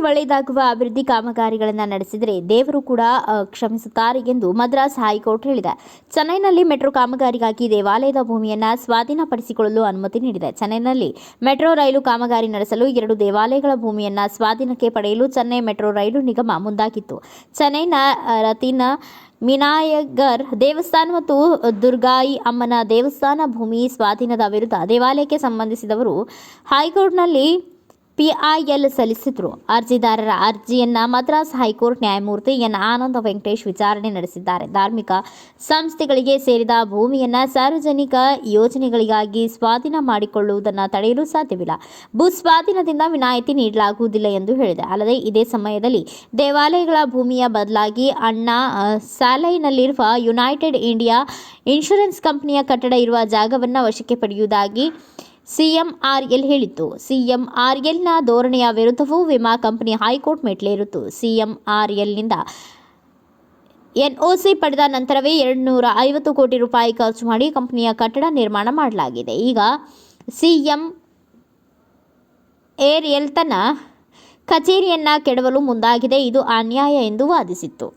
ಒಳ್ಳೆಯದಾಗುವ ಅಭಿವೃದ್ಧಿ ಕಾಮಗಾರಿಗಳನ್ನು ನಡೆಸಿದರೆ ದೇವರು ಕೂಡ ಕ್ಷಮಿಸುತ್ತಾರೆ ಎಂದು ಮದ್ರಾಸ್ ಹೈಕೋರ್ಟ್ ಹೇಳಿದೆ. ಚೆನ್ನೈನಲ್ಲಿ ಮೆಟ್ರೋ ಕಾಮಗಾರಿಗಾಗಿ ದೇವಾಲಯದ ಭೂಮಿಯನ್ನು ಸ್ವಾಧೀನಪಡಿಸಿಕೊಳ್ಳಲು ಅನುಮತಿ ನೀಡಿದೆ. ಚೆನ್ನೈನಲ್ಲಿ ಮೆಟ್ರೋ ರೈಲು ಕಾಮಗಾರಿ ನಡೆಸಲು 2 ದೇವಾಲಯಗಳ ಭೂಮಿಯನ್ನು ಸ್ವಾಧೀನಕ್ಕೆ ಪಡೆಯಲು ಚೆನ್ನೈ ಮೆಟ್ರೋ ರೈಲು ನಿಗಮ ಮುಂದಾಗಿತ್ತು. ಚೆನ್ನೈನ ರತಿನ ವಿನಾಯಗರ್ ದೇವಸ್ಥಾನ ಮತ್ತು ದುರ್ಗಾಯಿ ಅಮ್ಮನ ದೇವಸ್ಥಾನ ಭೂಮಿ ಸ್ವಾಧೀನದ ವಿರುದ್ಧ ದೇವಾಲಯಕ್ಕೆ ಸಂಬಂಧಿಸಿದವರು ಹೈಕೋರ್ಟ್ನಲ್ಲಿ ಪಿಐಎಲ್ ಸಲ್ಲಿಸಿದ್ರು. ಅರ್ಜಿದಾರರ ಅರ್ಜಿಯನ್ನ ಮದ್ರಾಸ್ ಹೈಕೋರ್ಟ್ ನ್ಯಾಯಮೂರ್ತಿ ಎನ್ ಆನಂದ ವೆಂಕಟೇಶ್ ವಿಚಾರಣೆ ನಡೆಸಿದ್ದಾರೆ. ಧಾರ್ಮಿಕ ಸಂಸ್ಥೆಗಳಿಗೆ ಸೇರಿದ ಭೂಮಿಯನ್ನ ಸಾರ್ವಜನಿಕ ಯೋಜನೆಗಳಿಗಾಗಿ ಸ್ವಾಧೀನ ಮಾಡಿಕೊಳ್ಳುವುದನ್ನು ತಡೆಯಲು ಸಾಧ್ಯವಿಲ್ಲ. ಭೂ ಸ್ವಾಧೀನದಿಂದ ವಿನಾಯಿತಿ ನೀಡಲಾಗುವುದಿಲ್ಲ ಎಂದು ಹೇಳಿದೆ. ಅಲ್ಲದೆ ಇದೇ ಸಮಯದಲ್ಲಿ ದೇವಾಲಯಗಳ ಭೂಮಿಯ ಬದಲಾಗಿ ಅಣ್ಣಾ ಸಾಲೈನಲ್ಲಿರುವ ಯುನೈಟೆಡ್ ಇಂಡಿಯಾ ಇನ್ಶೂರೆನ್ಸ್ ಕಂಪನಿಯ ಕಟ್ಟಡ ಇರುವ ಜಾಗವನ್ನು ವಶಕ್ಕೆ ಪಡೆಯುವುದಾಗಿ ಸಿಎಂಆರ್ಎಲ್ ಹೇಳಿತ್ತು. ಸಿಎಂಆರ್ಎಲ್ನ ಧೋರಣೆಯ ವಿರುದ್ಧವೂ ವಿಮಾ ಕಂಪನಿ ಹೈಕೋರ್ಟ್ ಮೆಟ್ಟಿಲೇರಿತ್ತು. ಸಿಎಂಆರ್ಎಲ್ನಿಂದ ಎನ್ಒಸಿ ಪಡೆದ ನಂತರವೇ 250 ಕೋಟಿ ರೂಪಾಯಿ ಖರ್ಚು ಮಾಡಿ ಕಂಪನಿಯ ಕಟ್ಟಡ ನಿರ್ಮಾಣ ಮಾಡಲಾಗಿದೆ. ಈಗ ಸಿಎಂಆರ್ಎಲ್ ತನ್ನ ಕಚೇರಿಯನ್ನು ಕೆಡವಲು ಮುಂದಾಗಿದೆ. ಇದು ಅನ್ಯಾಯ ಎಂದು ವಾದಿಸಿತ್ತು.